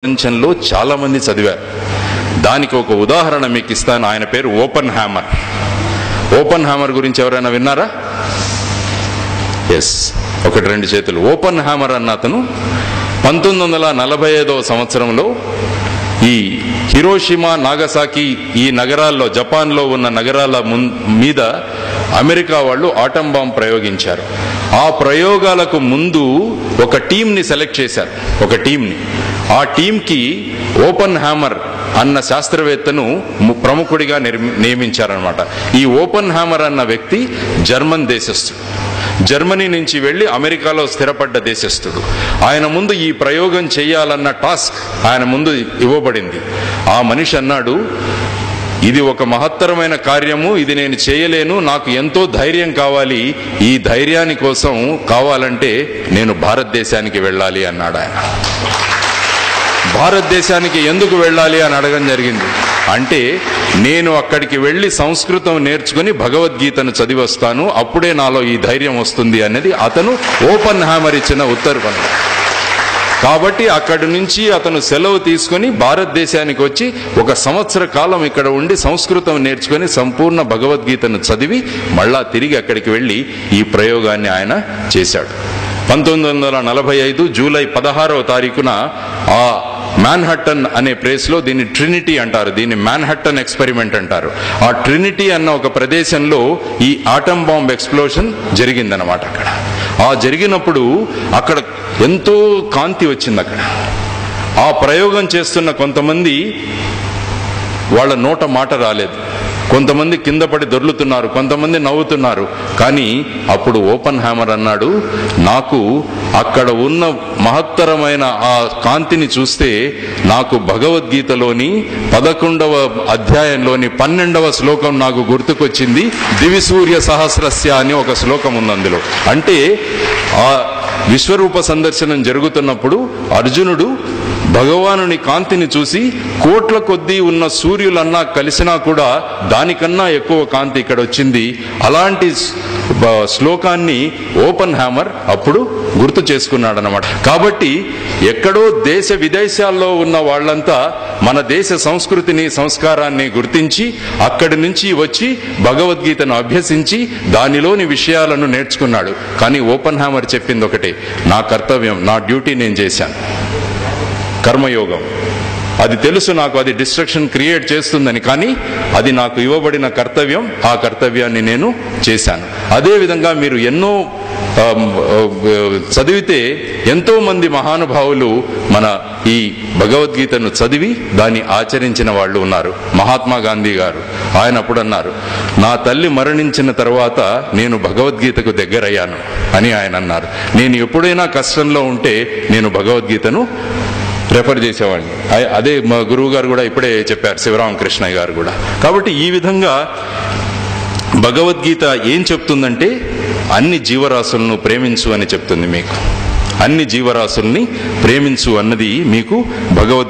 ప్రపంచంలో చాలా మంది చదివారు. దానికి ఒక ఉదాహరణ మీకు ఇస్తాను. ఆయన పేరు ఓపెన్ హ్యామర్. ఓపెన్ హ్యామర్ గురించి ఎవరైనా విన్నారా? ఎస్, ఒకటి రెండు చేతులు. ఓపెన్ హ్యామర్ అన్న అతను 1945వ సంవత్సరంలో ఈ హిరోషిమా, నాగసాకి ఈ నగరాల్లో, జపాన్లో ఉన్న నగరాల మీద అమెరికా వాళ్ళు ఆటం బాంబ్ ప్రయోగించారు. ఆ ప్రయోగాలకు ముందు ఒక టీంని సెలెక్ట్ చేశారు. ఒక టీంని. ఆ టీంకి ఓపెన్ హ్యామర్ అన్న శాస్త్రవేత్తను ప్రముఖుడిగా నియమించారనమాట. ఈ ఓపెన్ హ్యామర్ అన్న వ్యక్తి జర్మన్ దేశస్థుడు. జర్మనీ నుంచి వెళ్లి అమెరికాలో స్థిరపడ్డ దేశస్థుడు. ఆయన ముందు ఈ ప్రయోగం చేయాలన్న టాస్క్ ఆయన ముందు ఇవ్వబడింది. ఆ మనిషి అన్నాడు, ఇది ఒక మహత్తరమైన కార్యము, ఇది నేను చేయలేను, నాకు ఎంతో ధైర్యం కావాలి, ఈ ధైర్యాని కోసం కావాలంటే నేను భారతదేశానికి వెళ్ళాలి అన్నాడు ఆయన. భారతదేశానికి ఎందుకు వెళ్ళాలి అని అడగడం జరిగింది. అంటే నేను అక్కడికి వెళ్ళి సంస్కృతం నేర్చుకుని భగవద్గీతను చదివి వస్తాను, అప్పుడే నాలో ఈ ధైర్యం వస్తుంది అనేది అతను ఓపెన్ హ్యామర్ ఇచ్చిన ఉత్తర్వు. కాబట్టి అక్కడి నుంచి అతను సెలవు తీసుకుని భారతదేశానికి వచ్చి 1 సంవత్సర కాలం ఇక్కడ ఉండి సంస్కృతం నేర్చుకుని సంపూర్ణ భగవద్గీతను చదివి మళ్ళా తిరిగి అక్కడికి వెళ్ళి ఈ ప్రయోగాన్ని ఆయన చేశాడు. 1945 జూలై 16వ తారీఖున ఆ మ్యాన్హట్టన్ అనే ప్లేస్లో, దీన్ని ట్రినిటీ అంటారు, దీన్ని మ్యాన్హట్టన్ ఎక్స్పెరిమెంట్ అంటారు. ఆ ట్రినిటీ అన్న ఒక ప్రదేశంలో ఈ ఆటం బాంబ్ ఎక్స్ప్లోషన్ జరిగిందనమాట. అక్కడ ఆ జరిగినప్పుడు అక్కడ ఎంతో కాంతి వచ్చింది. అక్కడ ఆ ప్రయోగం చేస్తున్న కొంతమంది వాళ్ళ నోట మాట రాలేదు, కొంతమంది కింద పడి దొర్లుతున్నారు, కొంతమంది నవ్వుతున్నారు. కానీ అప్పుడు ఓపెన్ హ్యామర్ అన్నాడు, నాకు అక్కడ ఉన్న మహత్తరమైన ఆ కాంతిని చూస్తే నాకు భగవద్గీతలోని 11వ అధ్యాయంలోని 12వ శ్లోకం నాకు గుర్తుకొచ్చింది. దివిసూర్య సహస్రస్య అని ఒక శ్లోకం ఉంది అందులో. అంటే ఆ విశ్వరూప సందర్శనం జరుగుతున్నప్పుడు అర్జునుడు భగవానుని కాంతిని చూసి కోట్ల కొద్దీ ఉన్న సూర్యులన్నా కలిసినా కూడా దానికన్నా ఎక్కువ కాంతి ఇక్కడ వచ్చింది. అలాంటి శ్లోకాన్ని ఓపెన్ హ్యామర్ అప్పుడు గుర్తు చేసుకున్నాడనమాట. కాబట్టి ఎక్కడో దేశ విదేశాల్లో ఉన్న వాళ్ళంతా మన దేశ సంస్కృతిని, సంస్కారాన్ని గుర్తించి అక్కడి నుంచి వచ్చి భగవద్గీతను అభ్యసించి దానిలోని విషయాలను నేర్చుకున్నాడు. కానీ ఓపెన్ హ్యామర్ చెప్పింది ఒకటే, నా కర్తవ్యం, నా డ్యూటీ నేను చేశాను, కర్మయోగం. అది తెలుసు నాకు, అది డిస్ట్రక్షన్ క్రియేట్ చేస్తుందని, కానీ అది నాకు ఇవ్వబడిన కర్తవ్యం, ఆ కర్తవ్యాన్ని నేను చేశాను. అదేవిధంగా మీరు ఎన్నో చదివితే ఎంతో మంది మహానుభావులు మన ఈ భగవద్గీతను చదివి దాన్ని ఆచరించిన వాళ్ళు ఉన్నారు. మహాత్మా గాంధీ గారు, ఆయన అప్పుడు అన్నారు, నా తల్లి మరణించిన తర్వాత నేను భగవద్గీతకు దగ్గరయ్యాను అని ఆయన అన్నారు. నేను ఎప్పుడైనా కష్టంలో ఉంటే నేను భగవద్గీతను రెఫర్ చేసేవాడిని. అదే మా గురువు గారు కూడా ఇప్పుడే చెప్పారు, శివరామకృష్ణయ్య గారు కూడా. కాబట్టి ఈ విధంగా భగవద్గీత ఏం చెప్తుందంటే అన్ని జీవరాశులను ప్రేమించు అని చెప్తుంది. మీకు అన్ని జీవరాశుల్ని ప్రేమించు అన్నది మీకు భగవద్గీత